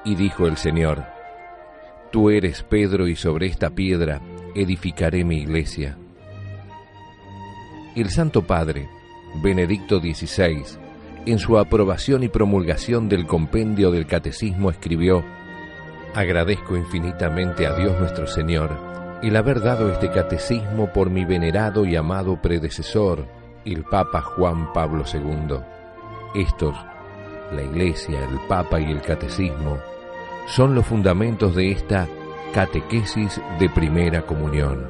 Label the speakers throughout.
Speaker 1: Y dijo el Señor: Tú eres Pedro, y sobre esta piedra edificaré mi iglesia. El Santo Padre, Benedicto XVI, en su aprobación y promulgación del compendio del Catecismo escribió: Agradezco infinitamente a Dios nuestro Señor el haber dado este catecismo por mi venerado y amado predecesor, el Papa Juan Pablo II. Estos, la Iglesia, el Papa y el Catecismo, son los fundamentos de esta catequesis de primera comunión.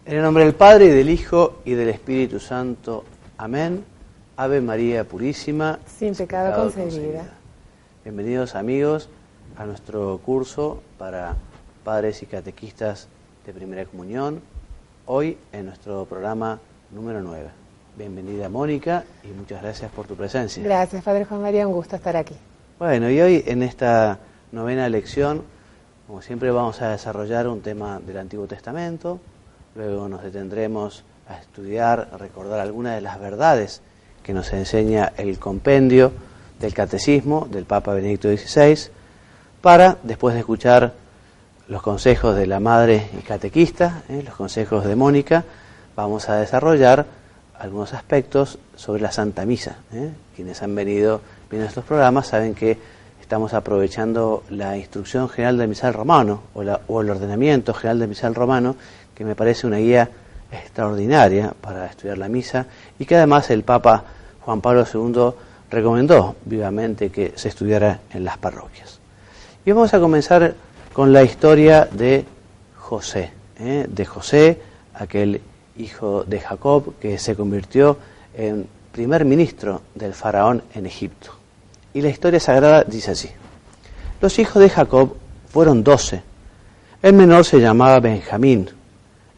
Speaker 2: En el nombre del Padre, y del Hijo, y del Espíritu Santo. Amén. Ave María Purísima,
Speaker 3: sin pecado concebida.
Speaker 2: Bienvenidos, amigos, a nuestro curso para padres y catequistas de primera comunión. Hoy en nuestro programa número 9. Bienvenida, Mónica, y muchas gracias por tu presencia.
Speaker 3: Gracias, Padre Juan María, un gusto estar aquí.
Speaker 2: Bueno, y hoy en esta novena lección, como siempre, vamos a desarrollar un tema del Antiguo Testamento. Luego nos detendremos a estudiar, a recordar algunas de las verdades que nos enseña el compendio del Catecismo del Papa Benedicto XVI, para, después de escuchar los consejos de la Madre y Catequista, los consejos de Mónica, vamos a desarrollar algunos aspectos sobre la Santa Misa. Quienes han venido viendo estos programas saben que estamos aprovechando la Instrucción General del Misal Romano o el Ordenamiento General del Misal Romano, que me parece una guía extraordinaria para estudiar la misa y que además el Papa Juan Pablo II recomendó vivamente que se estudiara en las parroquias. Y vamos a comenzar con la historia de José, aquel hijo de Jacob que se convirtió en primer ministro del faraón en Egipto. Y la historia sagrada dice así: los hijos de Jacob fueron 12. El menor se llamaba Benjamín,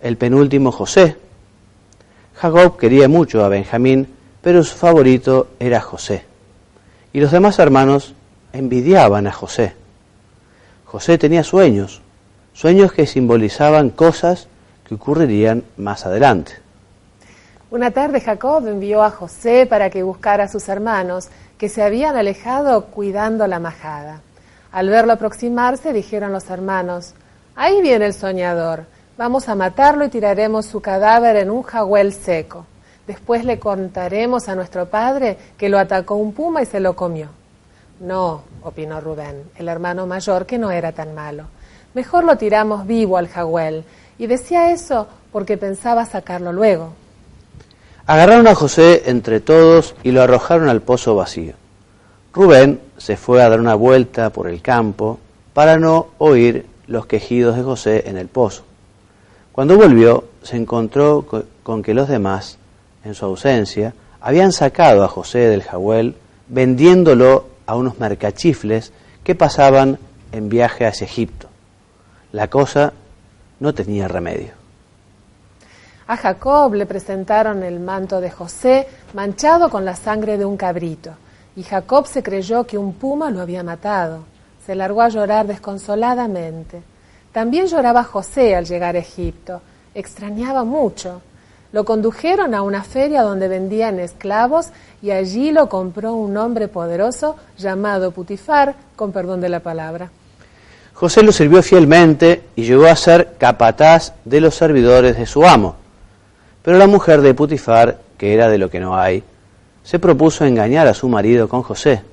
Speaker 2: el penúltimo José. Jacob quería mucho a Benjamín, pero su favorito era José. Y los demás hermanos envidiaban a José. José tenía sueños que simbolizaban cosas que ocurrirían más adelante.
Speaker 3: Una tarde Jacob envió a José para que buscara a sus hermanos, que se habían alejado cuidando la majada. Al verlo aproximarse, dijeron los hermanos: ahí viene el soñador, vamos a matarlo y tiraremos su cadáver en un jaguel seco. Después le contaremos a nuestro padre que lo atacó un puma y se lo comió. No, opinó Rubén, el hermano mayor, que no era tan malo. Mejor lo tiramos vivo al jaguel. Y decía eso porque pensaba sacarlo luego.
Speaker 2: Agarraron a José entre todos y lo arrojaron al pozo vacío. Rubén se fue a dar una vuelta por el campo para no oír los quejidos de José en el pozo. Cuando volvió, se encontró con que los demás, en su ausencia, habían sacado a José del jaguel, vendiéndolo a unos mercachifles que pasaban en viaje hacia Egipto. La cosa no tenía remedio.
Speaker 3: A Jacob le presentaron el manto de José manchado con la sangre de un cabrito, y Jacob se creyó que un puma lo había matado. Se largó a llorar desconsoladamente. También lloraba José al llegar a Egipto. Extrañaba mucho. Lo condujeron a una feria donde vendían esclavos y allí lo compró un hombre poderoso llamado Putifar, con perdón de la palabra.
Speaker 2: José lo sirvió fielmente y llegó a ser capataz de los servidores de su amo. Pero la mujer de Putifar, que era de lo que no hay, se propuso engañar a su marido con José.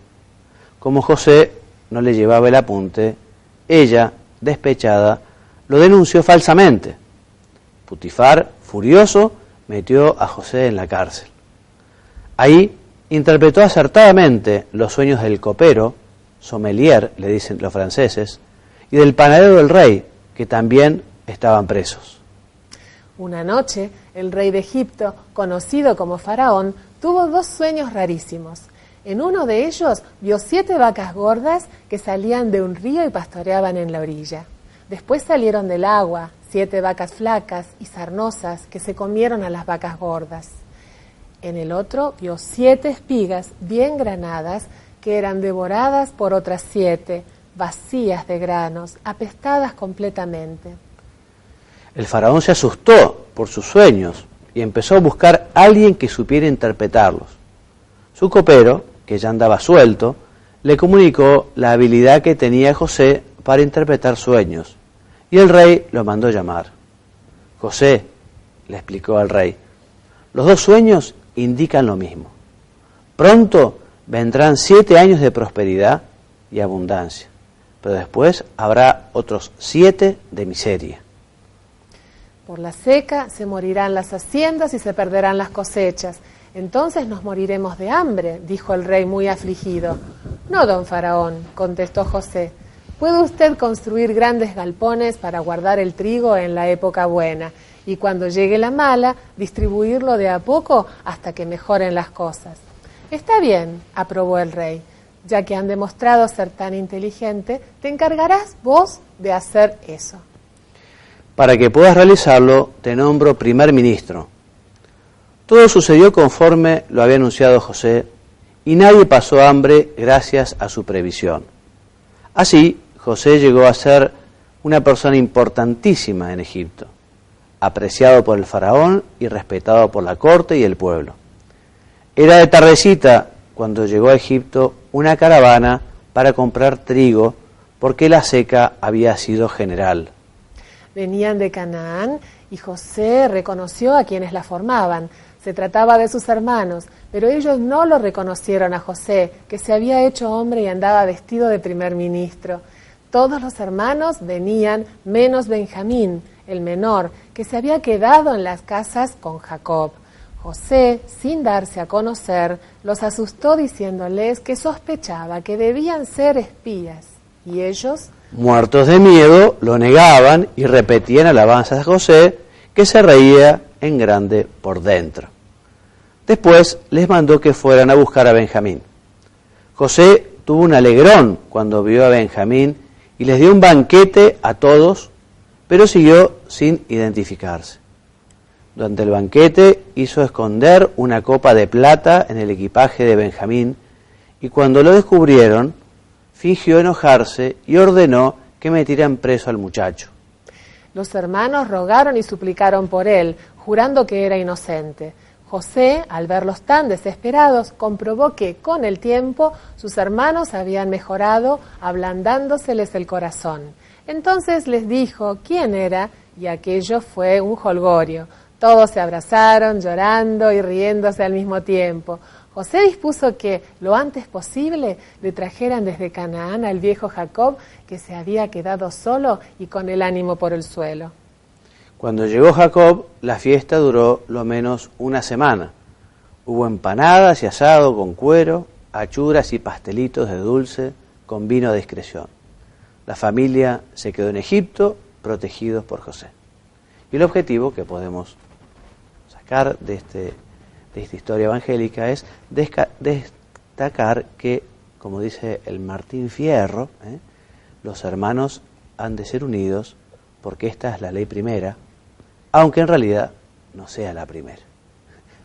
Speaker 2: Como José no le llevaba el apunte, ella, despechada, lo denunció falsamente. Putifar, furioso, metió a José en la cárcel. Ahí interpretó acertadamente los sueños del copero, sommelier, le dicen los franceses, y del panadero del rey, que también estaban presos.
Speaker 3: Una noche, el rey de Egipto, conocido como Faraón, tuvo 2 sueños rarísimos. En uno de ellos vio 7 vacas gordas que salían de un río y pastoreaban en la orilla. Después salieron del agua 7 vacas flacas y sarnosas que se comieron a las vacas gordas. En el otro vio 7 espigas bien granadas que eran devoradas por otras 7, vacías de granos, apestadas completamente.
Speaker 2: El faraón se asustó por sus sueños y empezó a buscar a alguien que supiera interpretarlos. Su copero, que ya andaba suelto, le comunicó la habilidad que tenía José para interpretar sueños, y el rey lo mandó llamar. José, le explicó al rey, los dos sueños indican lo mismo. Pronto vendrán 7 años de prosperidad y abundancia, pero después habrá otros 7 de miseria.
Speaker 3: Por la seca se morirán las haciendas y se perderán las cosechas. Entonces nos moriremos de hambre, dijo el rey muy afligido. No, don Faraón, contestó José. Puede usted construir grandes galpones para guardar el trigo en la época buena y cuando llegue la mala, distribuirlo de a poco hasta que mejoren las cosas. Está bien, aprobó el rey. Ya que han demostrado ser tan inteligente, te encargarás vos de hacer eso.
Speaker 2: Para que puedas realizarlo, te nombro primer ministro. Todo sucedió conforme lo había anunciado José, y nadie pasó hambre gracias a su previsión. Así, José llegó a ser una persona importantísima en Egipto, apreciado por el faraón y respetado por la corte y el pueblo. Era de tardecita cuando llegó a Egipto una caravana para comprar trigo, porque la seca había sido general.
Speaker 3: Venían de Canaán y José reconoció a quienes la formaban. Se trataba de sus hermanos, pero ellos no lo reconocieron a José, que se había hecho hombre y andaba vestido de primer ministro. Todos los hermanos venían, menos Benjamín, el menor, que se había quedado en las casas con Jacob. José, sin darse a conocer, los asustó diciéndoles que sospechaba que debían ser espías. Y ellos,
Speaker 2: muertos de miedo, lo negaban y repetían alabanzas a José, que se reía en grande por dentro. Después les mandó que fueran a buscar a Benjamín. José tuvo un alegrón cuando vio a Benjamín y les dio un banquete a todos, pero siguió sin identificarse. Durante el banquete hizo esconder una copa de plata en el equipaje de Benjamín y cuando lo descubrieron, fingió enojarse y ordenó que metieran preso al muchacho.
Speaker 3: Los hermanos rogaron y suplicaron por él, jurando que era inocente. José, al verlos tan desesperados, comprobó que, con el tiempo, sus hermanos habían mejorado, ablandándoseles el corazón. Entonces les dijo quién era, y aquello fue un jolgorio. Todos se abrazaron, llorando y riéndose al mismo tiempo. José dispuso que, lo antes posible, le trajeran desde Canaán al viejo Jacob, que se había quedado solo y con el ánimo por el suelo.
Speaker 2: Cuando llegó Jacob, la fiesta duró lo menos una semana. Hubo empanadas y asado con cuero, achuras y pastelitos de dulce con vino a discreción. La familia se quedó en Egipto, protegidos por José. Y el objetivo que podemos sacar de esta historia evangélica es destacar que, como dice el Martín Fierro, los hermanos han de ser unidos porque esta es la ley primera, aunque en realidad no sea la primera.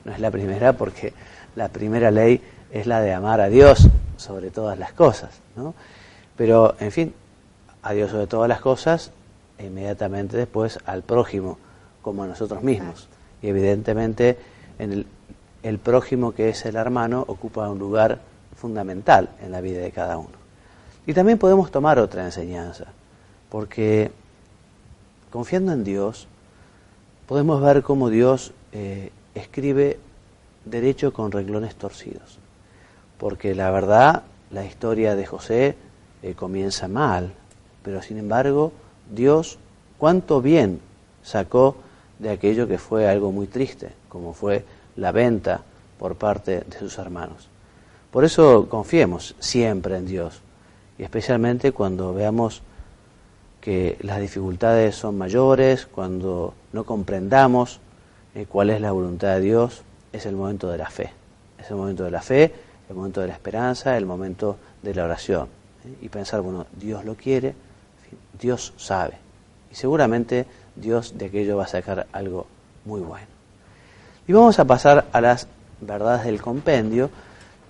Speaker 2: No es la primera porque la primera ley es la de amar a Dios sobre todas las cosas, ¿no? Pero, en fin, a Dios sobre todas las cosas e inmediatamente después al prójimo como a nosotros mismos. Y evidentemente el prójimo, que es el hermano, ocupa un lugar fundamental en la vida de cada uno. Y también podemos tomar otra enseñanza, porque confiando en Dios, podemos ver cómo Dios escribe derecho con renglones torcidos. Porque la verdad, la historia de José comienza mal, pero sin embargo, Dios cuánto bien sacó de aquello que fue algo muy triste, como fue la venta por parte de sus hermanos. Por eso confiemos siempre en Dios, y especialmente cuando veamos que las dificultades son mayores, cuando no comprendamos cuál es la voluntad de Dios, es el momento de la fe. Es el momento de la fe, el momento de la esperanza, el momento de la oración. Y pensar, bueno, Dios lo quiere, Dios sabe, y seguramente Dios de aquello va a sacar algo muy bueno. Y vamos a pasar a las verdades del compendio,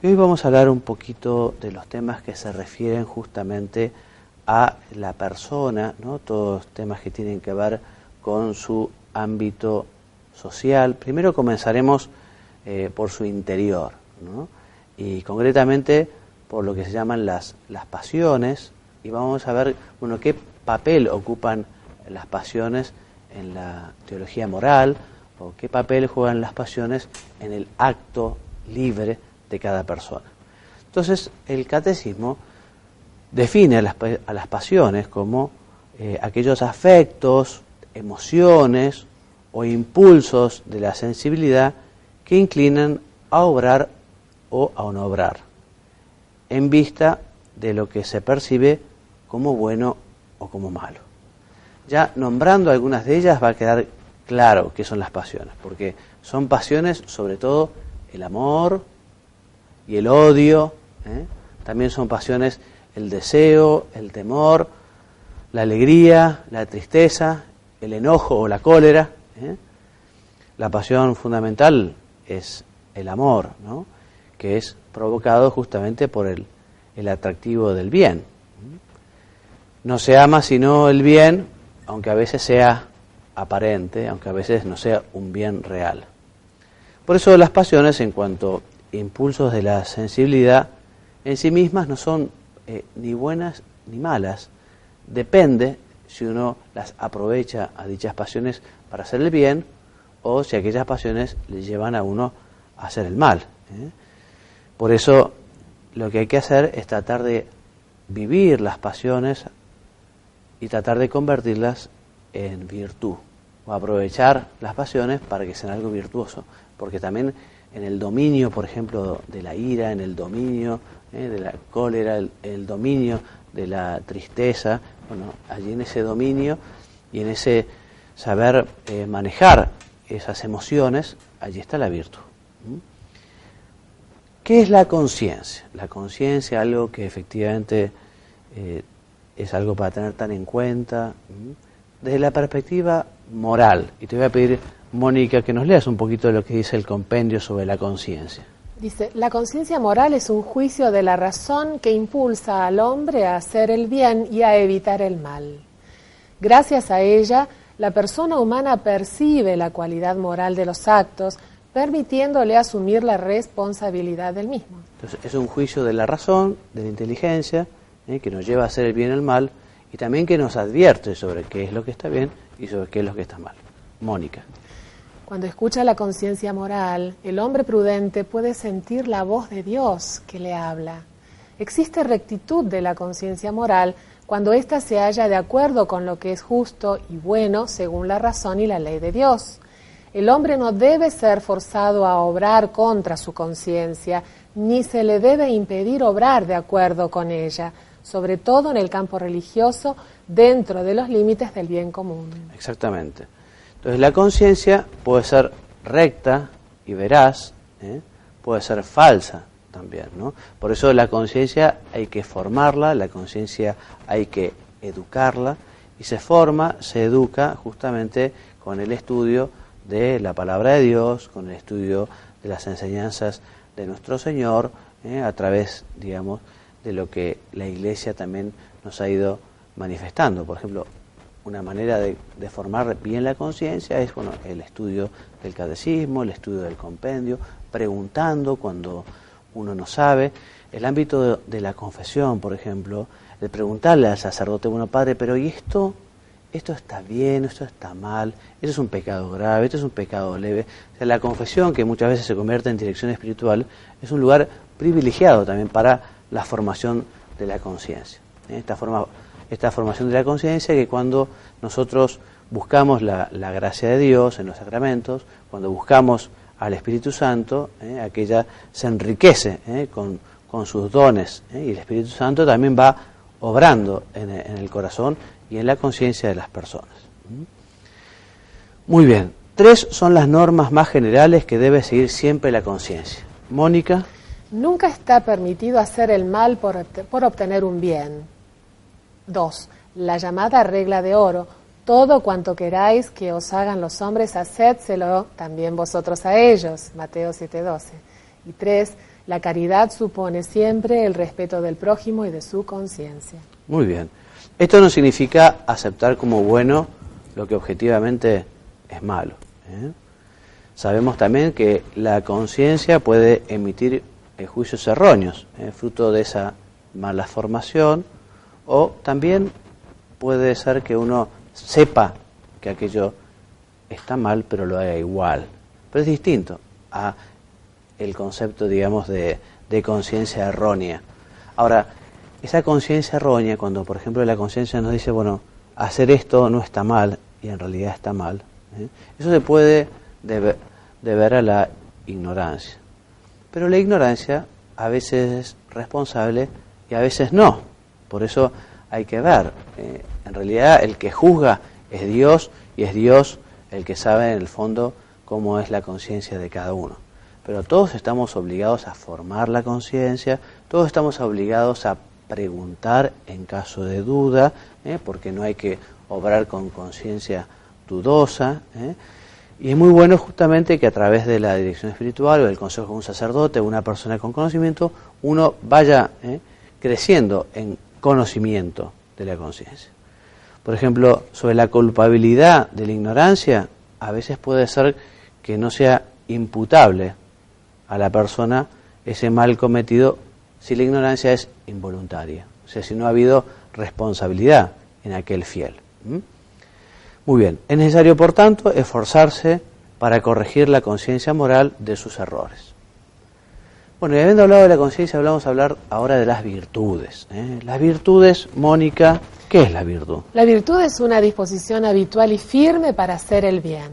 Speaker 2: y hoy vamos a hablar un poquito de los temas que se refieren justamente a la persona, ¿no? Todos temas que tienen que ver con su ámbito social. Primero comenzaremos por su interior, ¿no? y concretamente por lo que se llaman las pasiones, y vamos a ver, bueno, qué papel ocupan las pasiones en la teología moral, o qué papel juegan las pasiones en el acto libre de cada persona. Entonces, el catecismo define a las pasiones como aquellos afectos, emociones o impulsos de la sensibilidad que inclinan a obrar o a no obrar, en vista de lo que se percibe como bueno o como malo. Ya nombrando algunas de ellas va a quedar claro qué son las pasiones, porque son pasiones sobre todo el amor y el odio, también son pasiones el deseo, el temor, la alegría, la tristeza, el enojo o la cólera. La pasión fundamental es el amor, ¿no?, que es provocado justamente por el atractivo del bien. No se ama sino el bien, aunque a veces sea aparente, aunque a veces no sea un bien real. Por eso las pasiones, en cuanto a impulsos de la sensibilidad, en sí mismas no son ni buenas ni malas. Depende si uno las aprovecha a dichas pasiones para hacer el bien, o si aquellas pasiones le llevan a uno a hacer el mal. Por eso lo que hay que hacer es tratar de vivir las pasiones y tratar de convertirlas en virtud, o aprovechar las pasiones para que sean algo virtuoso, porque también en el dominio, por ejemplo, de la ira, en el dominio de la cólera, el dominio de la tristeza, bueno, allí en ese dominio y en ese saber manejar esas emociones, allí está la virtud. ¿Qué es la conciencia? La conciencia, algo que efectivamente es algo para tener tan en cuenta desde la perspectiva moral. Y te voy a pedir, Mónica, que nos leas un poquito de lo que dice el compendio sobre la conciencia.
Speaker 3: Dice, la conciencia moral es un juicio de la razón que impulsa al hombre a hacer el bien y a evitar el mal. Gracias a ella, la persona humana percibe la cualidad moral de los actos, permitiéndole asumir la responsabilidad del mismo.
Speaker 2: Entonces, es un juicio de la razón, de la inteligencia, que nos lleva a hacer el bien y el mal, y también que nos advierte sobre qué es lo que está bien y sobre qué es lo que está mal. Mónica.
Speaker 3: Cuando escucha la conciencia moral, el hombre prudente puede sentir la voz de Dios que le habla. Existe rectitud de la conciencia moral cuando ésta se halla de acuerdo con lo que es justo y bueno según la razón y la ley de Dios. El hombre no debe ser forzado a obrar contra su conciencia, ni se le debe impedir obrar de acuerdo con ella, sobre todo en el campo religioso, dentro de los límites del bien común.
Speaker 2: Exactamente. Entonces la conciencia puede ser recta y veraz, puede ser falsa también, ¿no? Por eso la conciencia hay que formarla, la conciencia hay que educarla, y se forma, se educa justamente con el estudio de la palabra de Dios, con el estudio de las enseñanzas de nuestro Señor, a través, digamos, de lo que la Iglesia también nos ha ido manifestando. Por ejemplo, una manera de formar bien la conciencia es, bueno, el estudio del catecismo, el estudio del compendio, preguntando cuando uno no sabe. El ámbito de la confesión, por ejemplo, el preguntarle al sacerdote, bueno, padre, pero ¿y esto está bien, esto está mal, esto es un pecado grave, esto es un pecado leve? O sea, la confesión, que muchas veces se convierte en dirección espiritual, es un lugar privilegiado también para la formación de la conciencia. Esta formación de la conciencia, que cuando nosotros buscamos la gracia de Dios en los sacramentos, cuando buscamos al Espíritu Santo, aquella se enriquece con sus dones, y el Espíritu Santo también va obrando en el corazón y en la conciencia de las personas. Muy bien, 3 son las normas más generales que debe seguir siempre la conciencia. Mónica.
Speaker 3: Nunca está permitido hacer el mal por obtener un bien. 2. La llamada regla de oro. Todo cuanto queráis que os hagan los hombres, hacédselo también vosotros a ellos. Mateo 7:12. Y 3. La caridad supone siempre el respeto del prójimo y de su conciencia.
Speaker 2: Muy bien. Esto no significa aceptar como bueno lo que objetivamente es malo. Sabemos también que la conciencia puede emitir juicios erróneos, fruto de esa mala formación, o también puede ser que uno sepa que aquello está mal, pero lo haga igual. Pero es distinto a el concepto, digamos, de conciencia errónea. Ahora, esa conciencia errónea, cuando por ejemplo la conciencia nos dice, bueno, hacer esto no está mal, y en realidad está mal, eso se puede deber a la ignorancia. Pero la ignorancia a veces es responsable y a veces no. Por eso hay que ver. En realidad el que juzga es Dios, y es Dios el que sabe en el fondo cómo es la conciencia de cada uno. Pero todos estamos obligados a formar la conciencia, todos estamos obligados a preguntar en caso de duda, porque no hay que obrar con conciencia dudosa. Y es muy bueno justamente que a través de la dirección espiritual o del consejo de un sacerdote o una persona con conocimiento, uno vaya creciendo en conocimiento de la conciencia. Por ejemplo, sobre la culpabilidad de la ignorancia, a veces puede ser que no sea imputable a la persona ese mal cometido si la ignorancia es involuntaria, o sea, si no ha habido responsabilidad en aquel fiel. Muy bien, es necesario, por tanto, esforzarse para corregir la conciencia moral de sus errores. Bueno, y habiendo hablado de la conciencia, vamos a hablar ahora de las virtudes. Las virtudes, Mónica, ¿qué es la virtud?
Speaker 3: La virtud es una disposición habitual y firme para hacer el bien.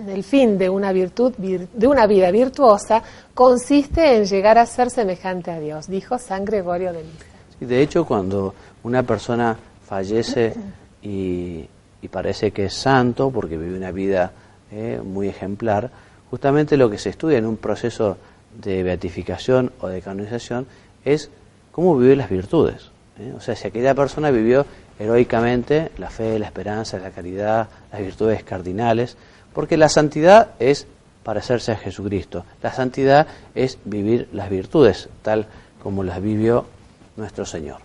Speaker 3: El fin de una vida virtuosa consiste en llegar a ser semejante a Dios, dijo San Gregorio de Nisa.
Speaker 2: Sí, de hecho, cuando una persona fallece y parece que es santo porque vive una vida muy ejemplar, justamente lo que se estudia en un proceso de beatificación o de canonización es cómo vive las virtudes. O sea, si aquella persona vivió heroicamente la fe, la esperanza, la caridad, las virtudes cardinales, porque la santidad es parecerse a Jesucristo. La santidad es vivir las virtudes, tal como las vivió nuestro Señor.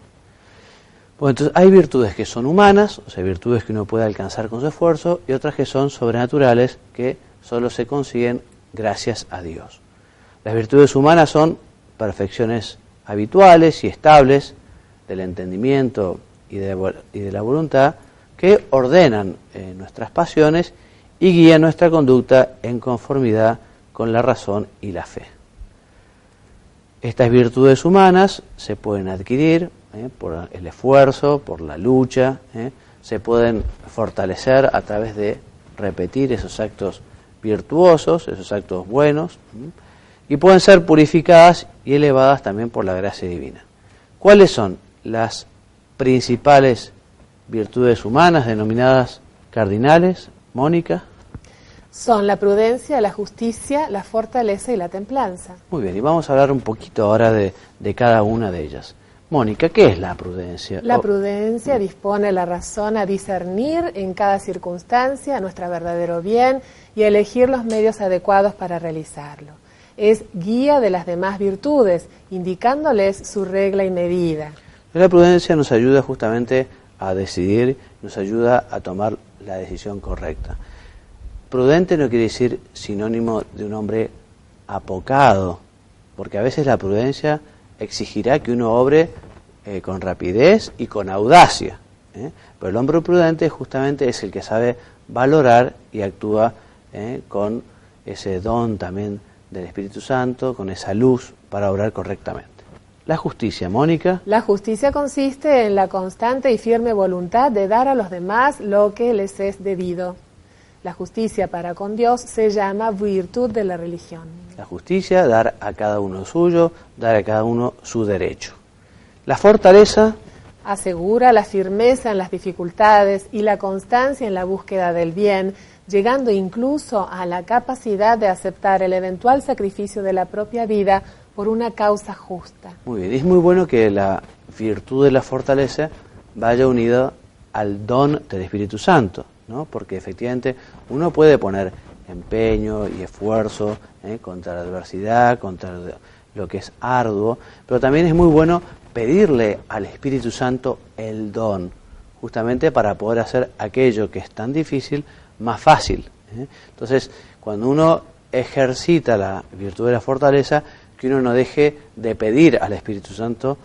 Speaker 2: Bueno, entonces hay virtudes que son humanas, o sea, virtudes que uno puede alcanzar con su esfuerzo, y otras que son sobrenaturales, que solo se consiguen gracias a Dios. Las virtudes humanas son perfecciones habituales y estables del entendimiento y de la voluntad, que ordenan nuestras pasiones y guían nuestra conducta en conformidad con la razón y la fe. Estas virtudes humanas se pueden adquirir por el esfuerzo, por la lucha, se pueden fortalecer a través de repetir esos actos virtuosos, esos actos buenos, y pueden ser purificadas y elevadas también por la gracia divina. ¿Cuáles son las principales virtudes humanas denominadas cardinales, Mónica?
Speaker 3: Son la prudencia, la justicia, la fortaleza y la templanza.
Speaker 2: Muy bien, y vamos a hablar un poquito ahora de cada una de ellas. Mónica, ¿qué es la prudencia?
Speaker 3: La prudencia dispone la razón a discernir en cada circunstancia nuestro verdadero bien y a elegir los medios adecuados para realizarlo. Es guía de las demás virtudes, indicándoles su regla y medida.
Speaker 2: La prudencia nos ayuda justamente a decidir, nos ayuda a tomar la decisión correcta. Prudente no quiere decir sinónimo de un hombre apocado, porque a veces la prudencia exigirá que uno obre con rapidez y con audacia. Pero el hombre prudente justamente es el que sabe valorar y actúa con ese don también del Espíritu Santo, con esa luz para obrar correctamente. La justicia, Mónica.
Speaker 3: La justicia consiste en la constante y firme voluntad de dar a los demás lo que les es debido. La justicia para con Dios se llama virtud de la religión.
Speaker 2: La justicia, dar a cada uno suyo, dar a cada uno su derecho. La fortaleza
Speaker 3: asegura la firmeza en las dificultades y la constancia en la búsqueda del bien, llegando incluso a la capacidad de aceptar el eventual sacrificio de la propia vida por una causa justa.
Speaker 2: Muy bien, es muy bueno que la virtud de la fortaleza vaya unida al don del Espíritu Santo, ¿no? Porque efectivamente uno puede poner empeño y esfuerzo contra la adversidad, contra lo que es arduo, pero también es muy bueno pedirle al Espíritu Santo el don, justamente para poder hacer aquello que es tan difícil más fácil. Entonces, cuando uno ejercita la virtud de la fortaleza, que uno no deje de pedir al Espíritu Santo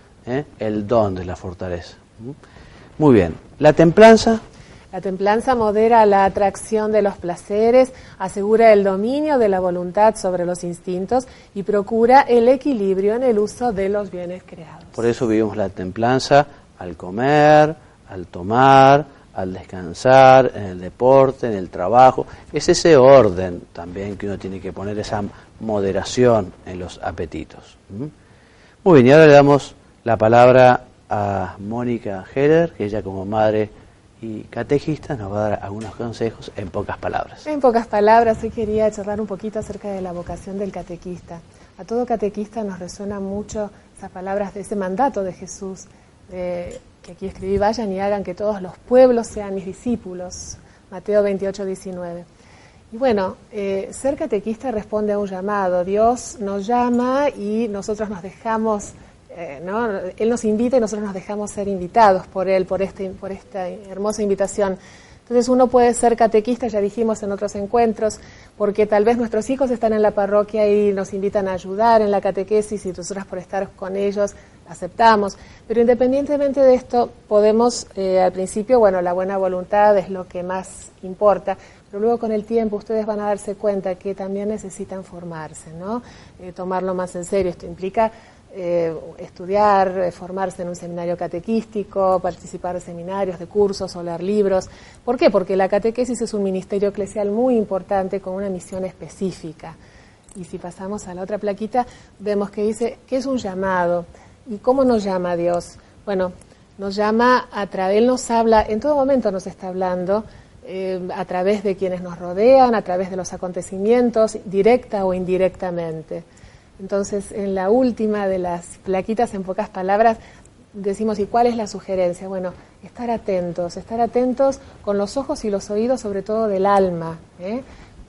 Speaker 2: el don de la fortaleza. Muy bien, la templanza.
Speaker 3: La templanza modera la atracción de los placeres, asegura el dominio de la voluntad sobre los instintos y procura el equilibrio en el uso de los bienes creados.
Speaker 2: Por eso vivimos la templanza al comer, al tomar, al descansar, en el deporte, en el trabajo. Es ese orden también que uno tiene que poner, esa moderación en los apetitos. Muy bien, y ahora le damos la palabra a Mónica Heller, que ella como madre y catejista nos va a dar algunos consejos en pocas palabras.
Speaker 3: En pocas palabras, hoy quería charlar un poquito acerca de la vocación del catequista. A todo catequista nos resuenan mucho esas palabras de ese mandato de Jesús, que aquí escribí: vayan y hagan que todos los pueblos sean mis discípulos, Mateo 28:19. Y bueno, ser catequista responde a un llamado. Dios nos llama y nosotros nos dejamos, ¿no? Él nos invita y nosotros nos dejamos ser invitados por Él, por esta hermosa invitación. Entonces uno puede ser catequista, ya dijimos en otros encuentros, porque tal vez nuestros hijos están en la parroquia y nos invitan a ayudar en la catequesis y nosotros por estar con ellos aceptamos. Pero independientemente de esto, podemos, al principio, bueno, la buena voluntad es lo que más importa, pero luego con el tiempo ustedes van a darse cuenta que también necesitan formarse, ¿no? Tomarlo más en serio. Esto implica estudiar, formarse en un seminario catequístico, participar de seminarios, de cursos o leer libros. ¿Por qué? Porque la catequesis es un ministerio eclesial muy importante con una misión específica. Y si pasamos a la otra plaquita, vemos que dice que es un llamado. ¿Y cómo nos llama Dios? Bueno, nos llama Él nos habla, en todo momento nos está hablando, a través de quienes nos rodean, a través de los acontecimientos, directa o indirectamente. Entonces, en la última de las plaquitas, en pocas palabras, decimos, ¿y cuál es la sugerencia? Bueno, estar atentos con los ojos y los oídos, sobre todo del alma,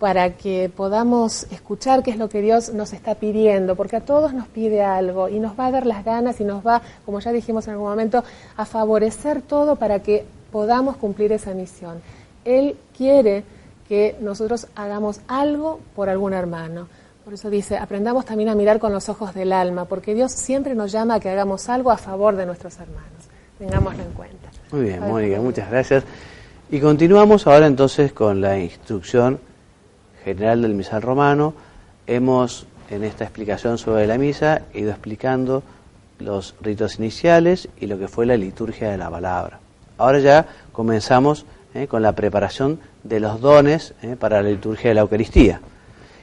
Speaker 3: para que podamos escuchar qué es lo que Dios nos está pidiendo, porque a todos nos pide algo y nos va a dar las ganas y nos va, como ya dijimos en algún momento, a favorecer todo para que podamos cumplir esa misión. Él quiere que nosotros hagamos algo por algún hermano. Por eso dice, aprendamos también a mirar con los ojos del alma, porque Dios siempre nos llama a que hagamos algo a favor de nuestros hermanos. Tengámoslo en cuenta.
Speaker 2: Muy bien, Mónica, muchas gracias. Y continuamos ahora entonces con la instrucción general del misal romano. Hemos, en esta explicación sobre la misa, ido explicando los ritos iniciales y lo que fue la liturgia de la palabra. Ahora ya comenzamos con la preparación de los dones para la liturgia de la Eucaristía.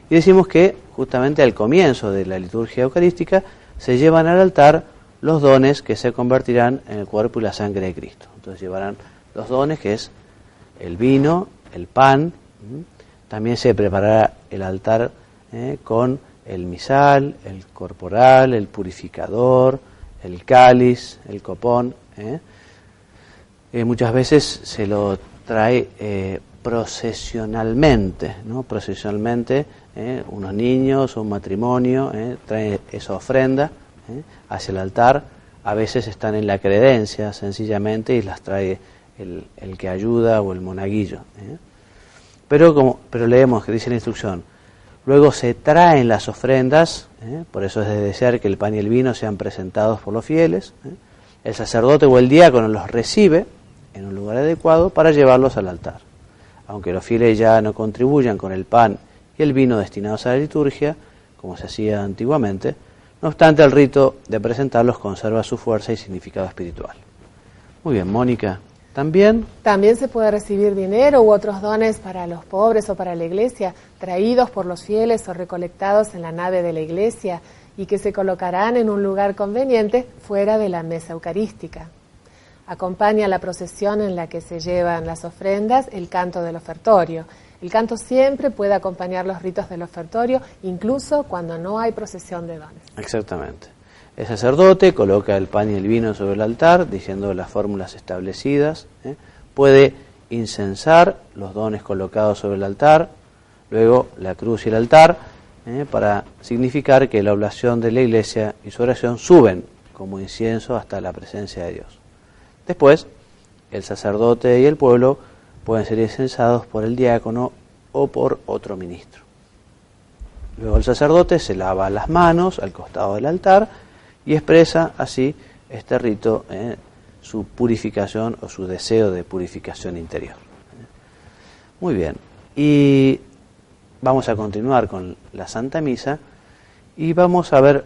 Speaker 2: Y decimos que justamente al comienzo de la liturgia eucarística se llevan al altar los dones que se convertirán en el cuerpo y la sangre de Cristo. Entonces llevarán los dones, que es el vino, el pan. También se preparará el altar con el misal, el corporal, el purificador, el cáliz, el copón. Muchas veces se lo trae procesionalmente, ¿no? Procesionalmente, unos niños o un matrimonio traen esa ofrenda hacia el altar. A veces están en la credencia sencillamente y las trae el que ayuda o el monaguillo. Pero leemos que dice la instrucción, luego se traen las ofrendas, por eso es de desear que el pan y el vino sean presentados por los fieles. El sacerdote o el diácono los recibe en un lugar adecuado para llevarlos al altar. Aunque los fieles ya no contribuyan con el pan y el vino destinados a la liturgia, como se hacía antiguamente, no obstante el rito de presentarlos conserva su fuerza y significado espiritual. Muy bien, Mónica, ¿también?
Speaker 3: También se puede recibir dinero u otros dones para los pobres o para la iglesia, traídos por los fieles o recolectados en la nave de la iglesia y que se colocarán en un lugar conveniente fuera de la mesa eucarística. Acompaña la procesión en la que se llevan las ofrendas el canto del ofertorio. El canto siempre puede acompañar los ritos del ofertorio, incluso cuando no hay procesión de dones.
Speaker 2: Exactamente. El sacerdote coloca el pan y el vino sobre el altar, diciendo las fórmulas establecidas. Puede incensar los dones colocados sobre el altar, luego la cruz y el altar, para significar que la oblación de la iglesia y su oración suben como incienso hasta la presencia de Dios. Después, el sacerdote y el pueblo pueden ser incensados por el diácono o por otro ministro. Luego el sacerdote se lava las manos al costado del altar y expresa así este rito, su purificación o su deseo de purificación interior. Muy bien, y vamos a continuar con la Santa Misa y vamos a ver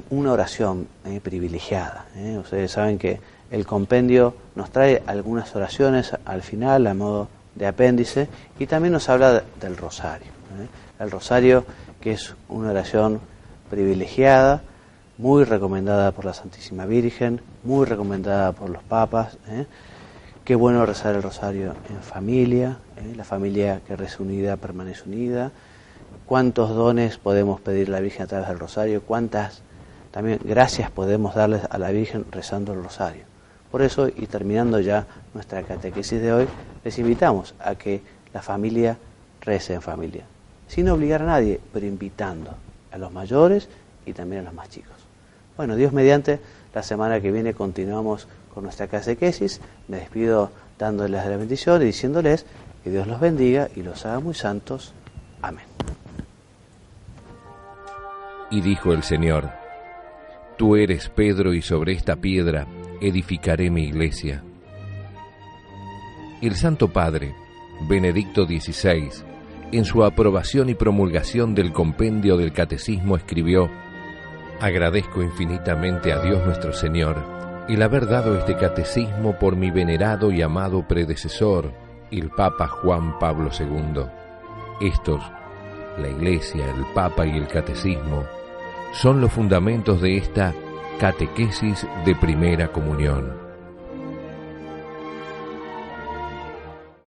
Speaker 2: una oración privilegiada. Ustedes saben que el compendio nos trae algunas oraciones al final a modo de apéndice y también nos habla del rosario. El rosario, que es una oración privilegiada, muy recomendada por la Santísima Virgen, muy recomendada por los papas. Qué bueno rezar el rosario en familia, la familia que reza unida permanece unida. Cuántos dones podemos pedir a la Virgen a través del rosario, cuántas también gracias podemos darles a la Virgen rezando el rosario. Por eso, y terminando ya nuestra catequesis de hoy, les invitamos a que la familia rece en familia, sin obligar a nadie, pero invitando a los mayores y también a los más chicos. Bueno, Dios mediante, la semana que viene continuamos con nuestra catequesis. Me despido dándoles la bendición y diciéndoles que Dios los bendiga y los haga muy santos. Amén.
Speaker 1: Y dijo el Señor: Tú eres Pedro, y sobre esta piedra edificaré mi iglesia. El Santo Padre, Benedicto XVI, en su aprobación y promulgación del compendio del Catecismo escribió: Agradezco infinitamente a Dios nuestro Señor el haber dado este catecismo por mi venerado y amado predecesor, el Papa Juan Pablo II. Estos, la Iglesia, el Papa y el Catecismo, son los fundamentos de esta catequesis de primera comunión.